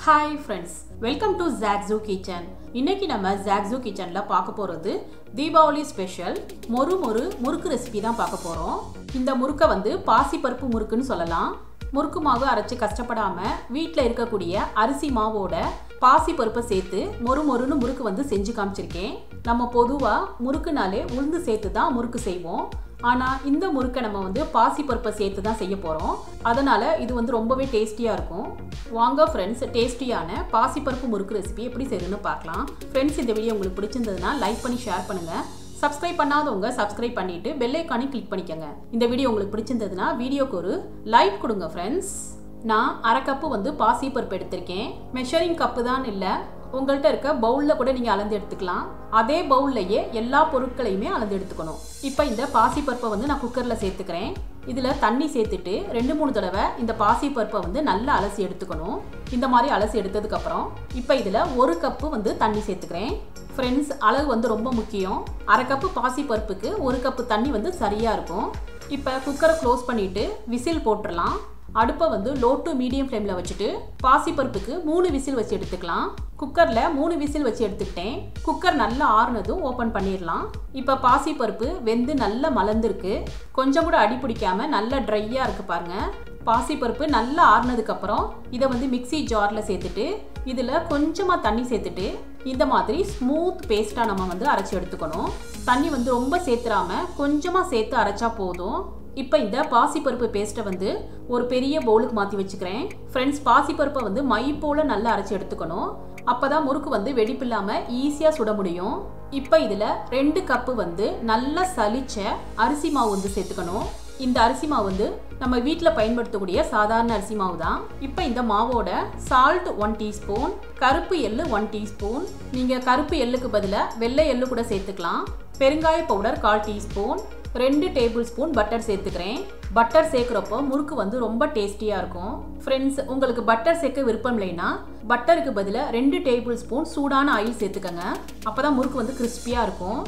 Hi friends, welcome to ZaagZoogKitchen. இன்னைக்கு நம்ம ZaagZoogKitchenல பார்க்க போறது Diwali ஸ்பெஷல் முறுக்கு ரெசிபி தான் பார்க்க போறோம். இந்த முறுக்க வந்து பாசி பருப்பு முறுக்குன்னு சொல்லலாம். முறுக்கு மாவு அரைச்சு கஷ்டப்படாம வீட்ல இருக்கக்கூடிய அரிசி மாவோட பாசி பருப்பை சேர்த்து மொறுன்னு முறுக்கு வந்து செஞ்சு காமிச்சிருக்கேன். நம்ம பொதுவா முறுக்குனாலே உளுந்து சேர்த்து தான் முறுக்கு செய்வோம். ஆனா இந்த முறுக்கை நம்ம வந்து பாசி பருப்பை சேர்த்து தான் செய்ய போறோம். அதனால இது வந்து ரொம்பவே டேஸ்டியா இருக்கும். வாங்க ஃப்ரெண்ட்ஸ், டேஸ்டியான பாசி பருப்பு முறுக்கு ரெசிபி எப்படி செய்யணும்னு பார்க்கலாம். ஃப்ரெண்ட்ஸ், இந்த வீடியோ உங்களுக்கு பிடிச்சிருந்ததுன்னா லைக் பண்ணி ஷேர் பண்ணுங்க. சப்ஸ்கிரைப் பண்ணாதவங்க சப்ஸ்கிரைப் பண்ணிட்டு பெல் ஐகானை கிளிக் பண்ணிக்கங்க. இந்த வீடியோ உங்களுக்கு பிடிச்சிருந்ததுன்னா வீடியோக்கு ஒரு லைக் கொடுங்க ஃப்ரெண்ட்ஸ். நான் அரை கப்பு வந்து பாசி பருப்பு எடுத்திருக்கேன். மெஷரிங் கப்பு தான் இல்லை, உங்கள்கிட்ட இருக்க பவுலில் கூட நீங்கள் அளந்து எடுத்துக்கலாம். அதே பவுல்லையே எல்லா பொருட்களையுமே அளந்து எடுத்துக்கணும். இப்போ இந்த பாசி பருப்பை வந்து நான் குக்கரில் சேர்த்துக்கிறேன். இதில் தண்ணி சேர்த்துட்டு 2-3 தடவை இந்த பாசி பருப்பை வந்து நல்லா அலசி எடுத்துக்கணும். இந்த மாதிரி அலசி எடுத்ததுக்கப்புறம் இப்போ இதில் 1 கப்பு வந்து தண்ணி சேர்த்துக்கிறேன். ஃப்ரெண்ட்ஸ், அளவு வந்து ரொம்ப முக்கியம். அரை கப்பு பாசி பருப்புக்கு 1 கப்பு தண்ணி வந்து சரியாக இருக்கும். இப்போ குக்கரை க்ளோஸ் பண்ணிவிட்டு விசில் போட்டுடலாம். அடுப்பை வந்து லோ டு மீடியம் ஃப்ளேமில் வச்சுட்டு பாசி பருப்புக்கு 3 விசில் வச்சு எடுத்துக்கலாம். குக்கரில் 3 விசில் வச்சு எடுத்துக்கிட்டேன். குக்கர் நல்லா ஆறுனதும் ஓப்பன் பண்ணிடலாம். இப்போ பாசி பருப்பு வெந்து நல்லா மலர்ந்துருக்கு. கொஞ்சம் கூட அடி பிடிக்காம நல்லா ட்ரையாக இருக்குது பாருங்கள். பாசி பருப்பு நல்லா ஆறுனதுக்கப்புறம் இதை வந்து மிக்சி ஜாரில் சேர்த்துட்டு இதில் கொஞ்சமாக தண்ணி சேர்த்துட்டு இந்த மாதிரி ஸ்மூத் பேஸ்ட்டாக நம்ம வந்து அரைச்சி எடுத்துக்கணும். தண்ணி வந்து ரொம்ப சேர்த்துறாம கொஞ்சமாக சேர்த்து அரைச்சா போதும். இப்போ இந்த பாசிப்பருப்பு பேஸ்ட்டை வந்து ஒரு பெரிய பவுலுக்கு மாற்றி வச்சுக்கிறேன். ஃப்ரெண்ட்ஸ், பாசிப்பருப்பை வந்து மை போல் நல்லா அரைச்சி எடுத்துக்கணும். அப்போ தான் முறுக்கு வந்து வெடிப்பு இல்லாமல் ஈஸியாக சுட முடியும். இப்போ இதில் 2 கப்பு வந்து நல்லா சலிச்ச அரிசி மாவு வந்து சேர்த்துக்கணும். இந்த அரிசி மாவு வந்து நம்ம வீட்டில் பயன்படுத்தக்கூடிய சாதாரண அரிசி மாவு தான். இப்போ இந்த மாவோட சால்ட் 1 டீஸ்பூன், கருப்பு எள்ளு 1 டீஸ்பூன், நீங்கள் கருப்பு எள்ளுக்கு பதிலாக வெள்ளை எள்ளு கூட சேர்த்துக்கலாம். பெருங்காய powder 1/4 teaspoon, 2 table spoon butter சேர்த்துக்கிறேன். பட்டர் சேர்க்குறப்போ முறுக்கு வந்து ரொம்ப டேஸ்டியாக இருக்கும். ஃப்ரெண்ட்ஸ், உங்களுக்கு பட்டர் சேர்க்க விருப்பம் இல்லைன்னா பட்டருக்கு பதிலாக 2 டேபிள் ஸ்பூன் சூடான ஆயில் சேர்த்துக்கங்க. அப்போ தான் முறுக்கு வந்து கிறிஸ்பியாக இருக்கும்.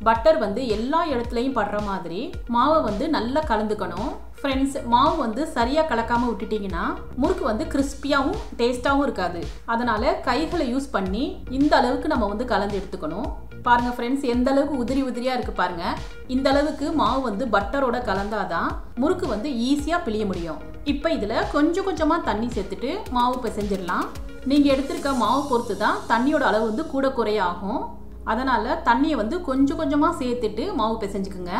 பட்டர் வந்து எல்லா இடத்துலையும் படுற மாதிரி மாவை வந்து நல்லா கலந்துக்கணும். ஃப்ரெண்ட்ஸ், மாவு வந்து சரியாக கலக்காமல் விட்டுட்டிங்கன்னா முறுக்கு வந்து கிறிஸ்பியாகவும் டேஸ்ட்டாகவும் இருக்காது. அதனால் கைகளை யூஸ் பண்ணி இந்த அளவுக்கு நம்ம வந்து கலந்து எடுத்துக்கணும். பாருங்க ஃப்ரெண்ட்ஸ், எந்த அளவுக்கு உதிரியாக இருக்குது பாருங்க. இந்த அளவுக்கு மாவு வந்து பட்டரோட கலந்தாதான் முறுக்கு வந்து ஈஸியாக பிழிய முடியும். இப்போ இதில் கொஞ்சமாக தண்ணி சேர்த்துட்டு மாவு பிசைஞ்சிடலாம். நீங்கள் எடுத்திருக்க மாவு பொறுத்து தான் தண்ணியோட அளவு வந்து கூட குறைய ஆகும். அதனால் தண்ணியை வந்து கொஞ்சமாக சேர்த்துட்டு மாவு பிசைஞ்சுக்குங்க.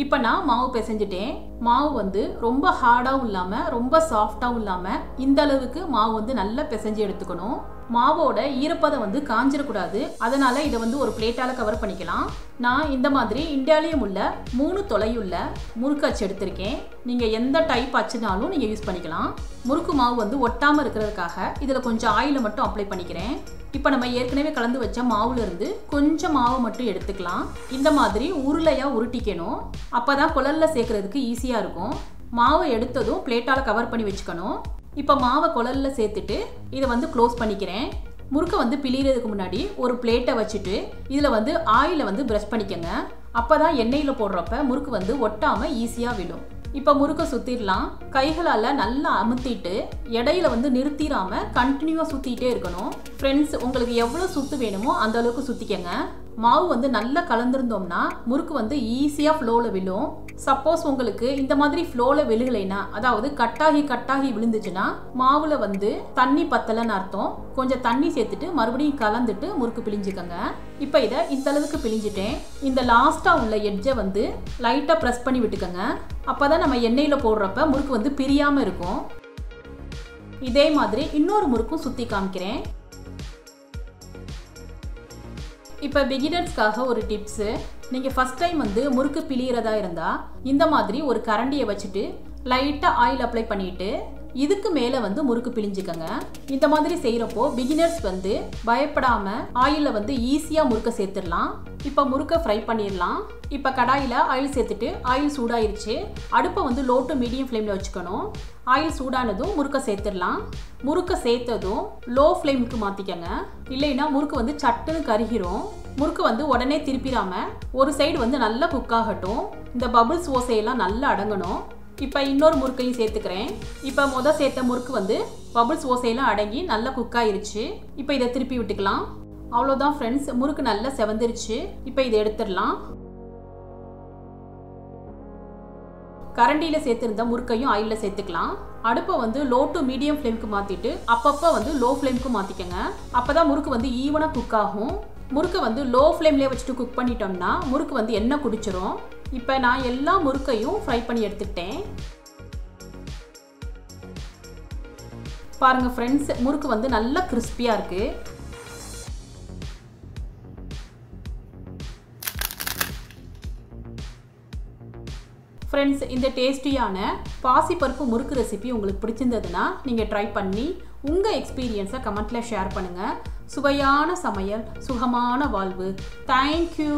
இப்போ நான் மாவு பிசைஞ்சிட்டேன். மாவு வந்து ரொம்ப ஹார்டாகவும் இல்லாமல் ரொம்ப சாஃப்டாகவும் இல்லாமல் இந்த அளவுக்கு மாவு வந்து நல்லா பிசைஞ்சு எடுத்துக்கணும். மாவோட ஈரப்பதம் வந்து காஞ்சிடக்கூடாது. அதனால இதை வந்து ஒரு பிளேட்டால் கவர் பண்ணிக்கலாம். நான் இந்த மாதிரி இந்தியாலேயும் உள்ள 3 தொலையுள்ள முறுக்கு அச்சு எடுத்திருக்கேன். நீங்கள் எந்த டைப் அச்சுனாலும் நீங்கள் யூஸ் பண்ணிக்கலாம். முறுக்கு மாவு வந்து ஒட்டாமல் இருக்கிறதுக்காக இதில் கொஞ்சம் ஆயிலை மட்டும் அப்ளை பண்ணிக்கிறேன். இப்போ நம்ம ஏற்கனவே கலந்து வச்ச மாவுல இருந்து கொஞ்சம் மாவு மட்டும் எடுத்துக்கலாம். இந்த மாதிரி உருளையாக உருட்டிக்கணும். அப்போ தான் குழலில் சேர்க்கறதுக்கு ஈஸியாக இருக்கும். மாவை எடுத்ததும் பிளேட்டால் கவர் பண்ணி வச்சுக்கணும். இப்போ மாவை குழலில் சேர்த்துட்டு இதை வந்து க்ளோஸ் பண்ணிக்கிறேன். முறுக்கை வந்து பிழியறதுக்கு முன்னாடி ஒரு பிளேட்டை வச்சுட்டு இதில் வந்து ஆயிலை வந்து ப்ரஷ் பண்ணிக்கங்க. அப்போ தான் எண்ணெயில் போடுறப்ப முறுக்கு வந்து ஒட்டாமல் ஈஸியாக விழும். இப்போ முறுக்கை சுற்றிடலாம். கைகளால் நல்லா அமுத்திட்டு இடையில வந்து நிறுத்திடாமல் கண்டினியூவாக சுற்றிட்டே இருக்கணும். ஃப்ரெண்ட்ஸ், உங்களுக்கு எவ்வளோ சுற்று வேணுமோ அந்த அளவுக்கு சுற்றிக்கங்க. மாவு வந்து நல்லா கலந்துருந்தோம்னா முறுக்கு வந்து ஈஸியாக ஃப்ளோவில் விழும். சப்போஸ் உங்களுக்கு இந்த மாதிரி ஃப்ளோவில் விழுகலைன்னா, அதாவது கட்டாகி விழுந்துச்சுன்னா மாவில் வந்து தண்ணி பத்தலைன்னு அர்த்தம். கொஞ்சம் தண்ணி சேர்த்துட்டு மறுபடியும் கலந்துட்டு முறுக்கு பிழிஞ்சுக்கங்க. இப்போ இதை இந்த அளவுக்கு பிழிஞ்சிட்டேன். இந்த லாஸ்ட்டாக உள்ள எட்ஜை வந்து லைட்டாக ப்ரெஸ் பண்ணி விட்டுக்கங்க. அப்போ தான் நம்ம எண்ணெயில் போடுறப்ப முறுக்கு வந்து பிரியாமல் இருக்கும். இதே மாதிரி இன்னொரு முறுக்கும் சுற்றி காமிக்கிறேன். இப்போ பிகினர்ஸ்க்காக ஒரு டிப்ஸு. நீங்கள் ஃபஸ்ட் டைம் வந்து முறுக்கு பிழியறதா இருந்தால் இந்த மாதிரி ஒரு கரண்டியை வச்சுட்டு லைட்டாக ஆயில் அப்ளை பண்ணிவிட்டு இதுக்கு மேலே வந்து முறுக்கு பிழிஞ்சுக்கங்க. இந்த மாதிரி செய்கிறப்போ பிகினர்ஸ் வந்து பயப்படாமல் ஆயிலில் வந்து ஈஸியாக முறுக்கை சேர்த்துடலாம். இப்போ முறுக்கை ஃப்ரை பண்ணிடலாம். இப்போ கடாயில் ஆயில் சேர்த்துட்டு ஆயில் சூடாயிருச்சு. அடுப்பை வந்து லோ டு மீடியம் ஃப்ளேமில் வச்சுக்கணும். ஆயில் சூடானதும் முறுக்கை சேர்த்துடலாம். முறுக்கை சேர்த்ததும் லோ ஃப்ளேமுக்கு மாற்றிக்கங்க. இல்லைன்னா முறுக்கு வந்து சட்டுன்னு கருகிரும். முறுக்கு வந்து உடனே திருப்பிடாமல் ஒரு சைடு வந்து நல்லா குக் ஆகட்டும். இந்த பபிள்ஸ் ஓசையெல்லாம் நல்லா அடங்கணும். இப்போ இன்னொரு முறுக்கையும் சேர்த்துக்கிறேன். இப்போ சேர்த்த முறுக்கு வந்து பபிள்ஸ் ஓசையெல்லாம் அடங்கி நல்லா குக் ஆயிருச்சு. இப்போ இதை திருப்பி விட்டுக்கலாம். அவ்வளோதான் ஃப்ரெண்ட்ஸ், முறுக்கு நல்லா செவந்துருச்சு. இப்போ இதை எடுத்துடலாம். கரண்டியில் சேர்த்துருந்த முறுக்கையும் ஆயிலில் சேர்த்துக்கலாம். அடுப்பை வந்து லோ டு மீடியம் ஃப்ளேமுக்கு மாற்றிட்டு அப்பப்போ வந்து லோ ஃப்ளேமுக்கு மாற்றிக்கங்க. அப்போ தான் முறுக்கு வந்து ஈவனாக குக் ஆகும். முறுக்கை வந்து லோ ஃப்ளேம்லேயே வச்சுட்டு குக் பண்ணிட்டோம்னா முறுக்கு வந்து எண்ணெய் குடிச்சிரும். இப்போ நான் எல்லா முறுக்கையும் ஃப்ரை பண்ணி எடுத்துக்கிட்டேன். பாருங்கள் ஃப்ரெண்ட்ஸ், முறுக்கு வந்து நல்லா கிறிஸ்பியாக இருக்குது. ஃப்ரெண்ட்ஸ், இந்த டேஸ்டியான பாசிப்பருப்பு முறுக்கு ரெசிபி உங்களுக்கு பிடிச்சிருந்ததுன்னா நீங்கள் ட்ரை பண்ணி உங்கள் எக்ஸ்பீரியன்ஸை கமெண்ட்டில் ஷேர் பண்ணுங்கள். சுவையான சமையல், சுகமான வாழ்வு. தேங்க்யூ.